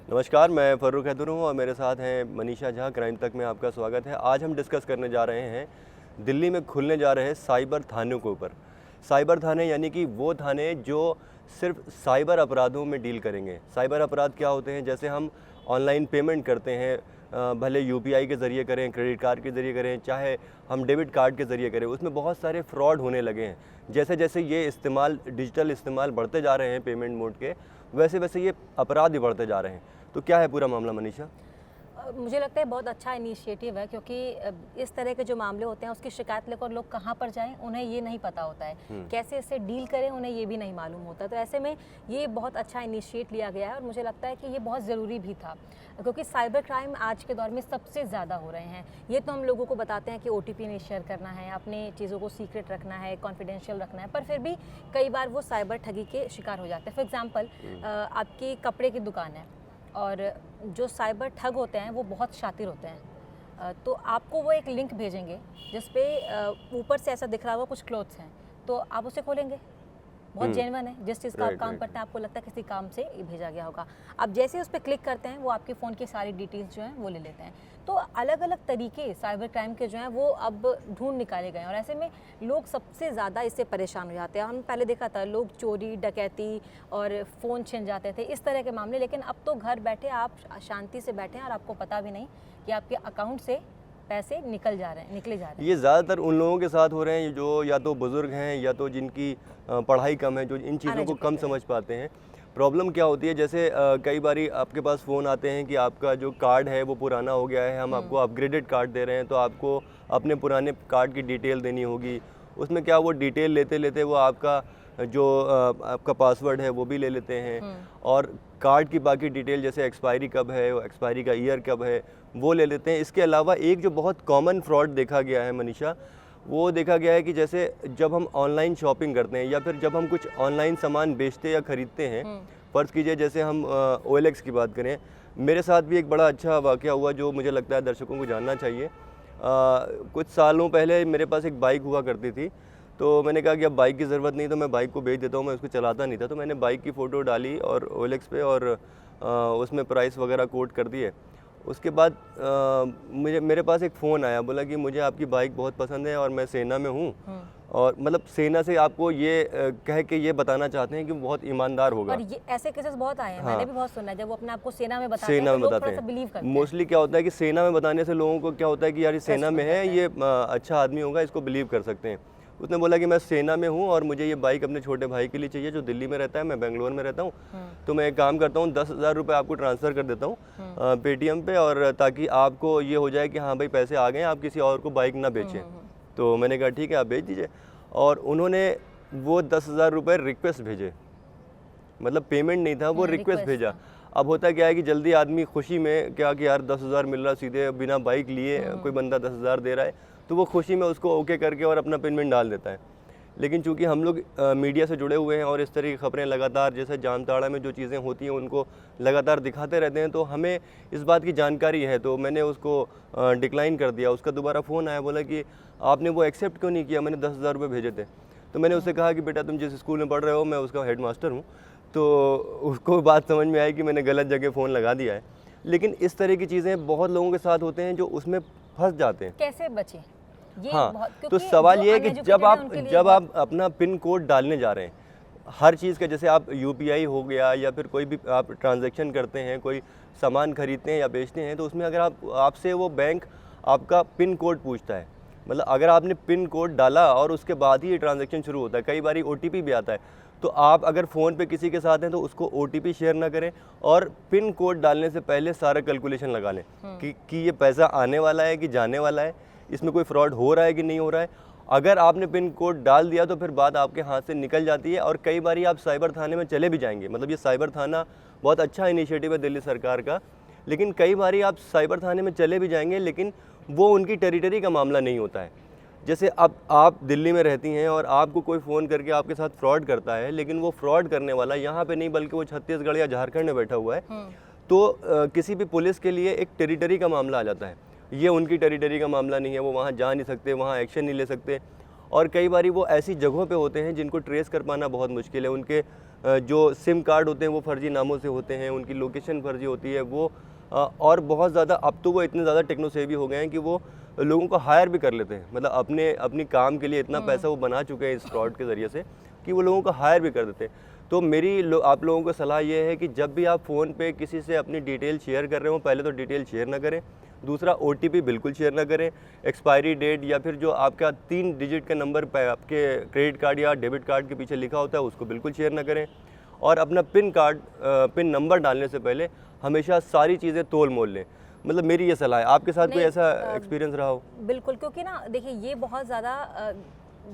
नमस्कार, मैं फ़र्रुख हैदर हूँ और मेरे साथ हैं मनीषा झा। क्राइम तक में आपका स्वागत है। आज हम डिस्कस करने जा रहे हैं दिल्ली में खुलने जा रहे साइबर थानों के ऊपर। साइबर थाने यानी कि वो थाने जो सिर्फ साइबर अपराधों में डील करेंगे। साइबर अपराध क्या होते हैं? जैसे हम ऑनलाइन पेमेंट करते हैं, भले यूपीआई के ज़रिए करें, क्रेडिट कार्ड के ज़रिए करें, चाहे हम डेबिट कार्ड के ज़रिए करें, उसमें बहुत सारे फ्रॉड होने लगे हैं। जैसे जैसे ये डिजिटल इस्तेमाल बढ़ते जा रहे हैं पेमेंट मोड के, वैसे वैसे ये अपराध भी बढ़ते जा रहे हैं। तो क्या है पूरा मामला मनीषा? मुझे लगता है बहुत अच्छा इनिशिएटिव है, क्योंकि इस तरह के जो मामले होते हैं उसकी शिकायत लेकर लोग कहाँ पर जाएं उन्हें ये नहीं पता होता है, कैसे इससे डील करें उन्हें ये भी नहीं मालूम होता। तो ऐसे में ये बहुत अच्छा इनिशिएट लिया गया है और मुझे लगता है कि ये बहुत ज़रूरी भी था, क्योंकि साइबर क्राइम आज के दौर में सबसे ज़्यादा हो रहे हैं। ये तो हम लोगों को बताते हैं कि OTP नहीं शेयर करना है, अपने चीज़ों को सीक्रेट रखना है, कॉन्फिडेंशियल रखना है, पर फिर भी कई बार वो साइबर ठगी के शिकार हो जाते हैं। फॉर एग्ज़ाम्पल, आपकी कपड़े की दुकान है और जो साइबर ठग होते हैं वो बहुत शातिर होते हैं। तो आपको वो एक लिंक भेजेंगे जिस पे ऊपर से ऐसा दिख रहा होगा कुछ क्लोथ्स हैं, तो आप उसे खोलेंगे, बहुत जेन्युइन है, जिस चीज़ का आप काम करते हैं आपको लगता है किसी काम से भेजा गया होगा। आप जैसे ही उस पर क्लिक करते हैं वो आपके फ़ोन की सारी डिटेल्स जो हैं वो ले लेते हैं। तो अलग अलग तरीके साइबर क्राइम के जो हैं वो अब ढूंढ निकाले गए हैं और ऐसे में लोग सबसे ज़्यादा इससे परेशान हो जाते हैं। हम पहले देखा था लोग चोरी डकैती और फ़ोन छिन जाते थे, इस तरह के मामले, लेकिन अब तो घर बैठे आप शांति से बैठे हैं और आपको पता भी नहीं कि आपके अकाउंट से पैसे निकले जा रहे हैं। ये ज़्यादातर उन लोगों के साथ हो रहे हैं जो या तो बुज़ुर्ग हैं या तो जिनकी पढ़ाई कम है, जो इन चीज़ों को कम समझ पाते हैं। प्रॉब्लम क्या होती है, जैसे कई बारी आपके पास फ़ोन आते हैं कि आपका जो कार्ड है वो पुराना हो गया है, हम आपको अपग्रेडेड कार्ड दे रहे हैं, तो आपको अपने पुराने कार्ड की डिटेल देनी होगी। उसमें क्या वो डिटेल लेते लेते वो आपका जो आपका पासवर्ड है वो भी ले लेते हैं और कार्ड की बाकी डिटेल जैसे एक्सपायरी कब है, एक्सपायरी का ईयर कब है, वो ले लेते हैं। इसके अलावा एक जो बहुत कॉमन फ्रॉड देखा गया है मनीषा, वो देखा गया है कि जैसे जब हम ऑनलाइन शॉपिंग करते हैं या फिर जब हम कुछ ऑनलाइन सामान बेचते या ख़रीदते हैं, फ़र्ज़ कीजिए जैसे हम OLX की बात करें, मेरे साथ भी एक बड़ा अच्छा वाक़या हुआ जो मुझे लगता है दर्शकों को जानना चाहिए। कुछ सालों पहले मेरे पास एक बाइक हुआ करती थी, तो मैंने कहा कि अब बाइक की ज़रूरत नहीं, तो मैं बाइक को बेच देता हूँ, मैं उसको चलाता नहीं था। तो मैंने बाइक की फ़ोटो डाली और OLX पे और उसमें प्राइस वगैरह कोट कर दिए। उसके बाद मेरे पास एक फ़ोन आया, बोला कि मुझे आपकी बाइक बहुत पसंद है और मैं सेना में हूँ, और मतलब सेना से आपको ये कह के ये बताना चाहते हैं कि वो बहुत ईमानदार होगा। और ये ऐसे केसेस बहुत आए हैं, हाँ। मैंने भी बहुत सुना है, जब वो अपने आप को सेना में बताते हैं तो लोग थोड़ा सा बिलीव करते हैं। मोस्टली क्या होता है कि सेना में बताने से लोगों को क्या होता है कि यार ये सेना में है, ये अच्छा आदमी होगा, इसको बिलीव कर सकते हैं। उसने बोला कि मैं सेना में हूँ और मुझे ये बाइक अपने छोटे भाई के लिए चाहिए जो दिल्ली में रहता है, मैं बेंगलोर में रहता हूँ, तो मैं एक काम करता हूँ 10,000 रुपये आपको ट्रांसफ़र कर देता हूँ पेटीएम पे, और ताकि आपको ये हो जाए कि हाँ भाई पैसे आ गए, आप किसी और को बाइक ना बेचें। तो मैंने कहा ठीक है आप बेच दीजिए, और उन्होंने वो 10,000 रुपये रिक्वेस्ट भेजे, मतलब पेमेंट नहीं था, वो रिक्वेस्ट भेजा। अब होता क्या है कि जल्दी आदमी खुशी में क्या कि यार 10,000 मिल रहा सीधे बिना बाइक लिए, कोई बंदा 10,000 दे रहा है, तो वो खुशी में उसको ओके करके और अपना पेमेंट डाल देता है। लेकिन चूंकि हम लोग मीडिया से जुड़े हुए हैं और इस तरह की खबरें लगातार जैसे जामताड़ा में जो चीज़ें होती हैं उनको लगातार दिखाते रहते हैं, तो हमें इस बात की जानकारी है, तो मैंने उसको डिक्लाइन कर दिया। उसका दोबारा फ़ोन आया, बोला कि आपने वो एक्सेप्ट क्यों नहीं किया, मैंने 10,000 रुपये भेजे थे। तो मैंने उससे कहा कि बेटा तुम जिस स्कूल में पढ़ रहे हो मैं उसका हेड मास्टर हूँ, तो उसको बात समझ में आई कि मैंने गलत जगह फ़ोन लगा दिया है। लेकिन इस तरह की चीज़ें बहुत लोगों के साथ होते हैं जो उसमें फंस जाते हैं। कैसे बचें? हाँ, तो सवाल ये है कि जब आप अपना पिन कोड डालने जा रहे हैं हर चीज़ का, जैसे आप UPI हो गया या फिर कोई भी आप ट्रांजैक्शन करते हैं, कोई सामान खरीदते हैं या बेचते हैं, तो उसमें अगर आपसे वो बैंक आपका पिन कोड पूछता है, मतलब अगर आपने पिन कोड डाला और उसके बाद ही ये ट्रांजैक्शन शुरू होता है। कई बार OTP भी आता है, तो आप अगर फ़ोन पे किसी के साथ हैं तो उसको OTP शेयर ना करें और पिन कोड डालने से पहले सारा कैलकुलेशन लगा लें कि ये पैसा आने वाला है कि जाने वाला है, इसमें कोई फ्रॉड हो रहा है कि नहीं हो रहा है। अगर आपने पिन कोड डाल दिया तो फिर बात आपके हाथ से निकल जाती है और कई बार आप साइबर थाने में चले भी जाएंगे। मतलब ये साइबर थाना बहुत अच्छा इनिशिएटिव है दिल्ली सरकार का, लेकिन कई बार आप साइबर थाने में चले भी जाएंगे लेकिन वो उनकी टेरिटरी का मामला नहीं होता है। जैसे अब आप दिल्ली में रहती हैं और आपको कोई फ़ोन करके आपके साथ फ्रॉड करता है, लेकिन वो फ्रॉड करने वाला यहाँ पे नहीं बल्कि वो छत्तीसगढ़ या झारखंड में बैठा हुआ है, तो किसी भी पुलिस के लिए एक टेरिटरी का मामला आ जाता है। ये उनकी टेरिटरी का मामला नहीं है, वो वहाँ जा नहीं सकते, वहाँ एक्शन नहीं ले सकते। और कई बारी वो ऐसी जगहों पे होते हैं जिनको ट्रेस कर पाना बहुत मुश्किल है, उनके जो सिम कार्ड होते हैं वो फर्जी नामों से होते हैं, उनकी लोकेशन फर्जी होती है वो और बहुत ज़्यादा अब तो वो इतने ज़्यादा टेक्नो सेवी हो गए हैं कि वो लोगों को हायर भी कर लेते हैं, मतलब अपनी काम के लिए इतना पैसा वो बना चुके हैं इस फ्रॉड के ज़रिए से कि वो लोगों को हायर भी कर देते हैं। तो आप लोगों को सलाह ये है कि जब भी आप फ़ोन पे किसी से अपनी डिटेल शेयर कर रहे हो, पहले तो डिटेल शेयर ना करें, दूसरा OTP बिल्कुल शेयर ना करें, एक्सपायरी डेट या फिर जो आपका 3 डिजिट का नंबर आपके क्रेडिट कार्ड या डेबिट कार्ड के पीछे लिखा होता है उसको बिल्कुल शेयर ना करें, और अपना पिन नंबर डालने से पहले हमेशा सारी चीज़ें तोल मोल लें। मतलब मेरी ये सलाह है। आपके साथ कोई ऐसा एक्सपीरियंस रहा हो? बिल्कुल, क्योंकि ना देखिए ये बहुत ज़्यादा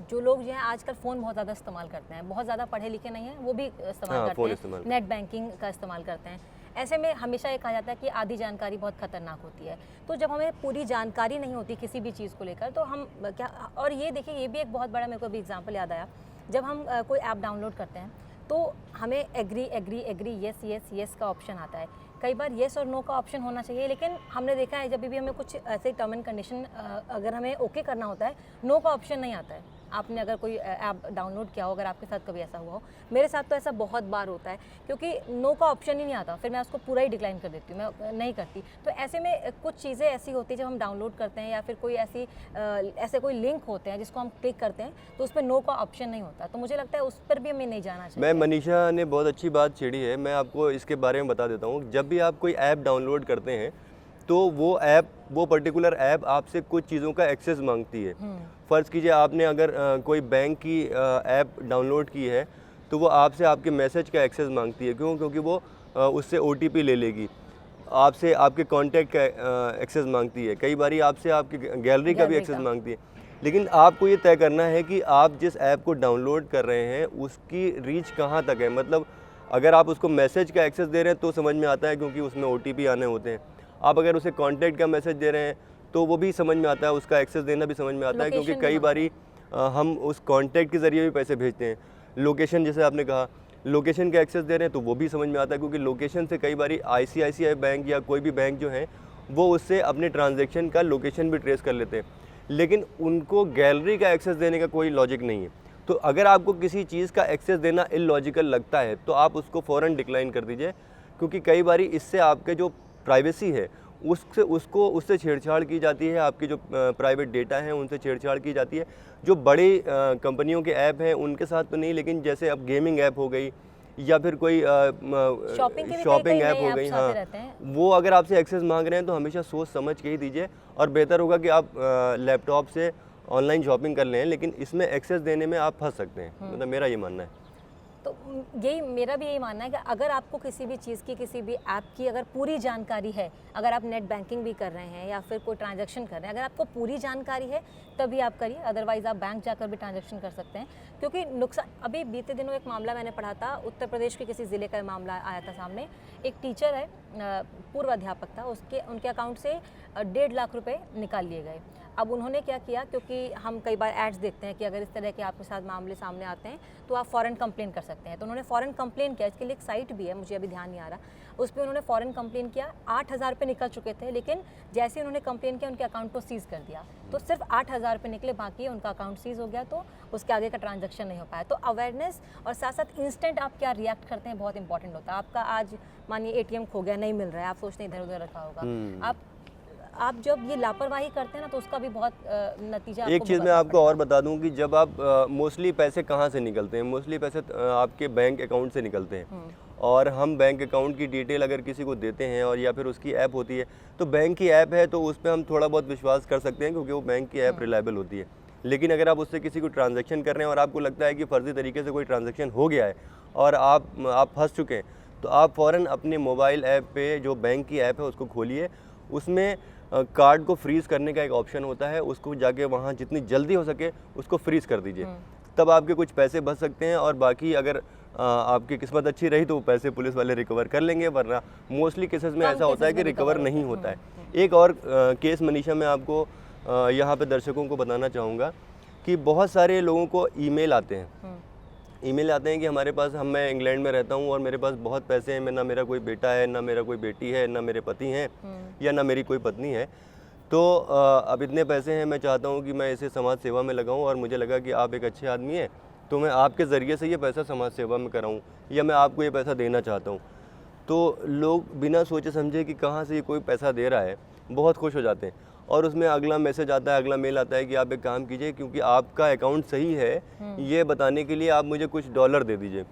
जो लोग जो हैं आजकल फ़ोन बहुत ज़्यादा इस्तेमाल करते हैं, बहुत ज़्यादा पढ़े लिखे नहीं हैं वो भी इस्तेमाल करते हैं, नेट बैंकिंग का इस्तेमाल करते हैं। ऐसे में हमेशा ये कहा जाता है कि आधी जानकारी बहुत खतरनाक होती है, तो जब हमें पूरी जानकारी नहीं होती किसी भी चीज़ को लेकर तो हम क्या, और ये देखिए ये भी एक बहुत बड़ा, मेरे को भी एग्जांपल याद आया, जब हम कोई ऐप डाउनलोड करते हैं तो हमें एग्री यस का ऑप्शन आता है। कई बार येस और नो का ऑप्शन होना चाहिए, लेकिन हमने देखा है जब भी हमें कुछ ऐसे टर्म एंड कंडीशन अगर हमें ओके करना होता है, नो का ऑप्शन नहीं आता है। आपने अगर कोई ऐप डाउनलोड किया हो, अगर आपके साथ कभी ऐसा हुआ हो, मेरे साथ तो ऐसा बहुत बार होता है क्योंकि नो का ऑप्शन ही नहीं आता, फिर मैं उसको पूरा ही डिक्लाइन कर देती हूँ, मैं नहीं करती। तो ऐसे में कुछ चीज़ें ऐसी होती है जब हम डाउनलोड करते हैं या फिर कोई ऐसे कोई लिंक होते हैं जिसको हम क्लिक करते हैं तो उस पर नो का ऑप्शन नहीं होता, तो मुझे लगता है उस पर भी हमें नहीं जाना चाहिए। मैं मनीषा ने बहुत अच्छी बात छेड़ी है, मैं आपको इसके बारे में बता देता हूँ। जब भी आप कोई ऐप डाउनलोड करते हैं तो वो पर्टिकुलर ऐप आपसे कुछ चीज़ों का एक्सेस मांगती है। फ़र्ज़ कीजिए आपने अगर कोई बैंक की ऐप डाउनलोड की है तो वो आपसे आपके मैसेज का एक्सेस मांगती है। क्यों? क्योंकि वो उससे OTP ले लेगी, आपसे आपके कॉन्टैक्ट का एक्सेस मांगती है, कई बारी आपसे आपकी गैलरी का भी एक्सेस मांगती है। लेकिन आपको ये तय करना है कि आप जिस ऐप को डाउनलोड कर रहे हैं उसकी रीच कहाँ तक है। मतलब अगर आप उसको मैसेज का एक्सेस दे रहे हैं तो समझ में आता है क्योंकि उसमें OTP आने होते हैं। आप अगर उसे कॉन्टैक्ट का मैसेज दे रहे हैं तो वो भी समझ में आता है, उसका एक्सेस देना भी समझ में आता है, क्योंकि कई बारी हम उस कॉन्टैक्ट के ज़रिए भी पैसे भेजते हैं। लोकेशन, जैसे आपने कहा, लोकेशन का एक्सेस दे रहे हैं तो वो भी समझ में आता है, क्योंकि लोकेशन से कई बारी ICICI बैंक या कोई भी बैंक जो है वो उससे अपने ट्रांजैक्शन का लोकेशन भी ट्रेस कर लेते हैं, लेकिन उनको गैलरी का एक्सेस देने का कोई लॉजिक नहीं है। तो अगर आपको किसी चीज़ का एक्सेस देना इलॉजिकल लगता है तो आप उसको फ़ौरन डिक्लाइन कर दीजिए, क्योंकि कई बारी इससे आपके जो प्राइवेसी है उससे छेड़छाड़ की जाती है, आपकी जो प्राइवेट डेटा हैं उनसे छेड़छाड़ की जाती है। जो बड़ी कंपनियों के ऐप हैं उनके साथ तो नहीं, लेकिन जैसे अब गेमिंग ऐप हो गई या फिर कोई शॉपिंग ऐप हो गई, हाँ, वो अगर आपसे एक्सेस मांग रहे हैं तो हमेशा सोच समझ के ही दीजिए, और बेहतर होगा कि आप लैपटॉप से ऑनलाइन शॉपिंग कर लें, लेकिन इसमें एक्सेस देने में आप फंस सकते हैं। मतलब मेरा ये मानना है। तो मेरा भी यही मानना है कि अगर आपको किसी भी चीज़ की, किसी भी ऐप की अगर पूरी जानकारी है, अगर आप नेट बैंकिंग भी कर रहे हैं या फिर कोई ट्रांजैक्शन कर रहे हैं, अगर आपको पूरी जानकारी है तभी आप करिए, अदरवाइज़ आप बैंक जाकर भी ट्रांजैक्शन कर सकते हैं। क्योंकि नुकसान, अभी बीते दिनों एक मामला मैंने पढ़ा था, उत्तर प्रदेश के किसी ज़िले का मामला आया था सामने। एक टीचर है, पूर्व अध्यापक था, उनके अकाउंट से 1.5 लाख रुपये निकाल लिए गए। अब उन्होंने क्या किया, क्योंकि हम कई बार एड्स देखते हैं कि अगर इस तरह के आपके साथ मामले सामने आते हैं तो आप फ़ौरन कंप्लेन कर सकते हैं, तो उन्होंने फ़ौरन कंप्लेन किया। इसके लिए एक साइट भी है, मुझे अभी ध्यान नहीं आ रहा, उस पर उन्होंने फ़ौरन कंप्लेन किया। 8,000 रुपये निकल चुके थे, लेकिन जैसे उन्होंने कंप्लेन किया उनके अकाउंट को सीज़ कर दिया, तो सिर्फ 8,000 रुपये निकले, बाकी उनका अकाउंट सीज़ हो गया, तो उसके आगे का ट्रांजैक्शन नहीं हो पाया। तो अवेयरनेस और साथ साथ इंस्टेंट आप क्या रिएक्ट करते हैं बहुत इंपॉर्टेंट होता है। आपका आज मानिए ATM खो गया, नहीं मिल रहा है, आप सोचते इधर उधर रखा होगा, आप जब ये लापरवाही करते हैं ना तो उसका भी बहुत नतीजा एक चीज़ मैं आपको और बता दूं कि जब आप मोस्टली पैसे कहाँ से निकलते हैं, मोस्टली पैसे आपके बैंक अकाउंट से निकलते हैं, और हम बैंक अकाउंट की डिटेल अगर किसी को देते हैं और या फिर उसकी ऐप होती है तो बैंक की ऐप है तो उस पर हम थोड़ा बहुत विश्वास कर सकते हैं, क्योंकि वो बैंक की ऐप रिलायबल होती है। लेकिन अगर आप उससे किसी को ट्रांजैक्शन कर रहे हैं और आपको लगता है कि फ़र्ज़ी तरीके से कोई ट्रांजैक्शन हो गया है और आप फंस चुके हैं, तो आप फ़ौरन अपने मोबाइल ऐप पे जो बैंक की ऐप है उसको खोलिए, उसमें कार्ड को फ्रीज़ करने का एक ऑप्शन होता है, उसको जाके वहाँ जितनी जल्दी हो सके उसको फ्रीज़ कर दीजिए, तब आपके कुछ पैसे बच सकते हैं। और बाकी अगर आपकी किस्मत अच्छी रही तो वो पैसे पुलिस वाले रिकवर कर लेंगे, वरना मोस्टली केसेस में ऐसा होता है कि रिकवर नहीं होता है। एक और केस मनीषा मैं आपको यहाँ पे दर्शकों को बताना चाहूँगा कि बहुत सारे लोगों को ईमेल आते हैं कि हमारे पास, मैं इंग्लैंड में रहता हूँ और मेरे पास बहुत पैसे हैं, ना मेरा कोई बेटा है, ना मेरा कोई बेटी है, ना मेरे पति हैं या ना मेरी कोई पत्नी है, तो अब इतने पैसे हैं, मैं चाहता हूँ कि मैं इसे समाज सेवा में लगाऊँ और मुझे लगा कि आप एक अच्छे आदमी हैं तो मैं आपके ज़रिए से ये पैसा समाज सेवा में कराऊं या मैं आपको ये पैसा देना चाहता हूं, तो लोग बिना सोचे समझे कि कहाँ से ये कोई पैसा दे रहा है बहुत खुश हो जाते हैं। और उसमें अगला मैसेज आता है, अगला मेल आता है कि आप एक काम कीजिए, क्योंकि आपका अकाउंट सही है ये बताने के लिए आप मुझे कुछ डॉलर दे दीजिए,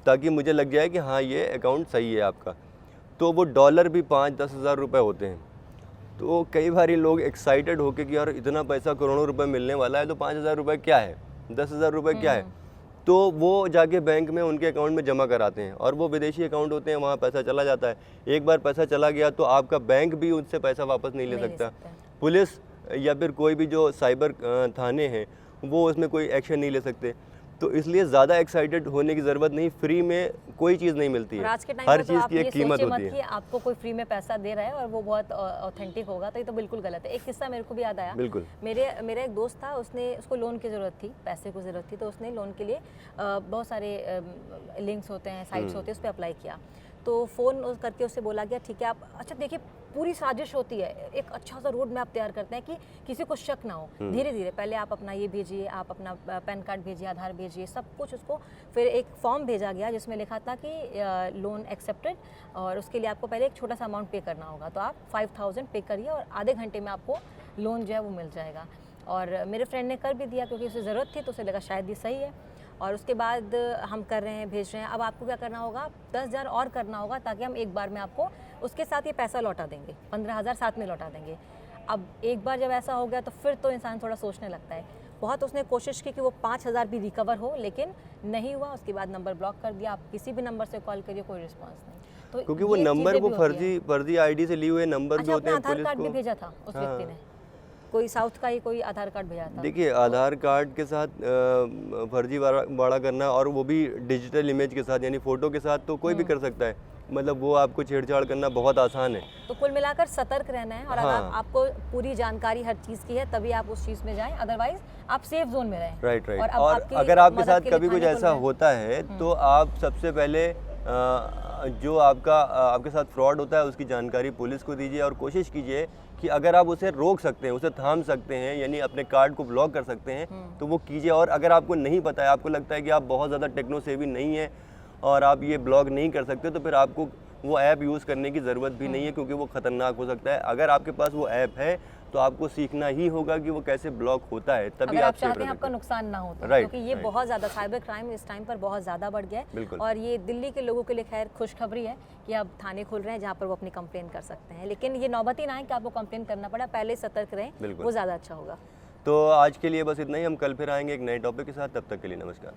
ताकि मुझे लग जाए कि हाँ ये अकाउंट सही है आपका। तो वो डॉलर भी 5-10 हज़ार रुपये होते हैं। तो कई बार लोग एक्साइटेड होकर कि यार इतना पैसा करोड़ों रुपए मिलने वाला है, तो 5,000 रुपये क्या है, 10,000 रुपये क्या है, तो वो जाके बैंक में उनके अकाउंट में जमा कराते हैं और वो विदेशी अकाउंट होते हैं, वहाँ पैसा चला जाता है। एक बार पैसा चला गया तो आपका बैंक भी उससे पैसा वापस नहीं ले सकता। पुलिस या फिर कोई भी जो साइबर थाने हैं वो उसमें कोई एक्शन नहीं ले सकते। तो इसलिए ज़्यादा एक्साइटेड होने की ज़रूरत नहीं, फ्री में कोई चीज़ नहीं मिलती है, हर चीज़ की एक कीमत होती है। कि आपको कोई फ्री में पैसा दे रहा है और वो बहुत ऑथेंटिक होगा, तो ये तो बिल्कुल गलत है। एक किस्सा मेरे को भी याद आया। बिल्कुल। मेरा एक दोस्त था, उसको लोन की ज़रूरत थी, पैसे की ज़रूरत थी, तो उसने लोन के लिए बहुत सारे लिंक्स होते हैं, साइट्स होते हैं, उस पर अप्लाई किया। तो फ़ोन करके उससे बोला गया ठीक है आप, अच्छा देखिए पूरी साजिश होती है, एक अच्छा सा रोड मैप तैयार करते हैं कि किसी को शक ना हो। धीरे धीरे पहले आप अपना ये भेजिए, आप अपना पैन कार्ड भेजिए, आधार भेजिए, सब कुछ उसको। फिर एक फॉर्म भेजा गया जिसमें लिखा था कि लोन एक्सेप्टेड, और उसके लिए आपको पहले एक छोटा सा अमाउंट पे करना होगा। तो आप 5,000 पे करिए और आधे घंटे में आपको लोन जो है वो मिल जाएगा। और मेरे फ्रेंड ने कर भी दिया क्योंकि उसे ज़रूरत थी, तो उसे लगा शायद ये सही है। और उसके बाद हम कर रहे हैं, भेज रहे हैं। अब आपको क्या करना होगा, 10,000 और करना होगा ताकि हम एक बार में आपको उसके साथ ये पैसा लौटा देंगे, 15,000 साथ में लौटा देंगे। अब एक बार जब ऐसा हो गया तो फिर तो इंसान थोड़ा सोचने लगता है। बहुत उसने कोशिश की कि वो 5,000 भी रिकवर हो, लेकिन नहीं हुआ। उसके बाद नंबर ब्लॉक कर दिया। आप किसी भी नंबर से कॉल करिए, कोई रिस्पॉन्स नहीं। तो क्योंकि वो नंबर वो फर्जी आईडी से लिए हुए नंबर भी होते हैं। आधार कार्ड भी भेजा था उस व्यक्ति ने, कोई साउथ का ही कोई आधार कार्ड भेजा था। देखिए आधार कार्ड के साथ फर्जी वाड़ा करना, और वो भी डिजिटल इमेज के साथ, यानी फ़ोटो के साथ, तो कोई भी कर सकता है। मतलब वो आपको छेड़छाड़ करना बहुत आसान है। तो कुल मिलाकर सतर्क रहना है। और अगर आपको पूरी जानकारी हर चीज़ की है तभी आप उस चीज़ में जाएं, अदरवाइज आप सेफ जोन में रहें। राइट। और अगर आपके साथ कभी कुछ ऐसा होता है तो आप सबसे पहले जो आपके साथ फ्रॉड होता है उसकी जानकारी पुलिस को दीजिए, और कोशिश कीजिए कि अगर आप उसे रोक सकते हैं, उसे थाम सकते हैं, यानी अपने कार्ड को ब्लॉक कर सकते हैं, तो वो कीजिए। और अगर आपको नहीं पता है, आपको लगता है कि आप बहुत ज़्यादा टेक्नो सेवी नहीं है और आप ये ब्लॉक नहीं कर सकते, तो फिर आपको वो ऐप यूज़ करने की ज़रूरत भी नहीं है, क्योंकि वो ख़तरनाक हो सकता है। अगर आपके पास वो ऐप है तो आपको सीखना ही होगा कि वो कैसे ब्लॉक होता है, तभी आप चाहते हैं आपका नुकसान ना हो तो। क्योंकि ये बहुत ज़्यादा साइबर क्राइम इस टाइम पर बहुत ज़्यादा बढ़ गया है। और ये दिल्ली के लोगों के लिए खैर खुशखबरी है कि अब थाने खुल रहे हैं जहाँ पर वो अपनी कंप्लेन कर सकते हैं। लेकिन ये नौबत ही ना है कि आपको कंप्लेन करना पड़ा, पहले सतर्क रहें, वो ज़्यादा अच्छा होगा। तो आज के लिए बस इतना ही। हम कल फिर आएंगे एक नए टॉपिक के साथ। तब तक के लिए नमस्कार।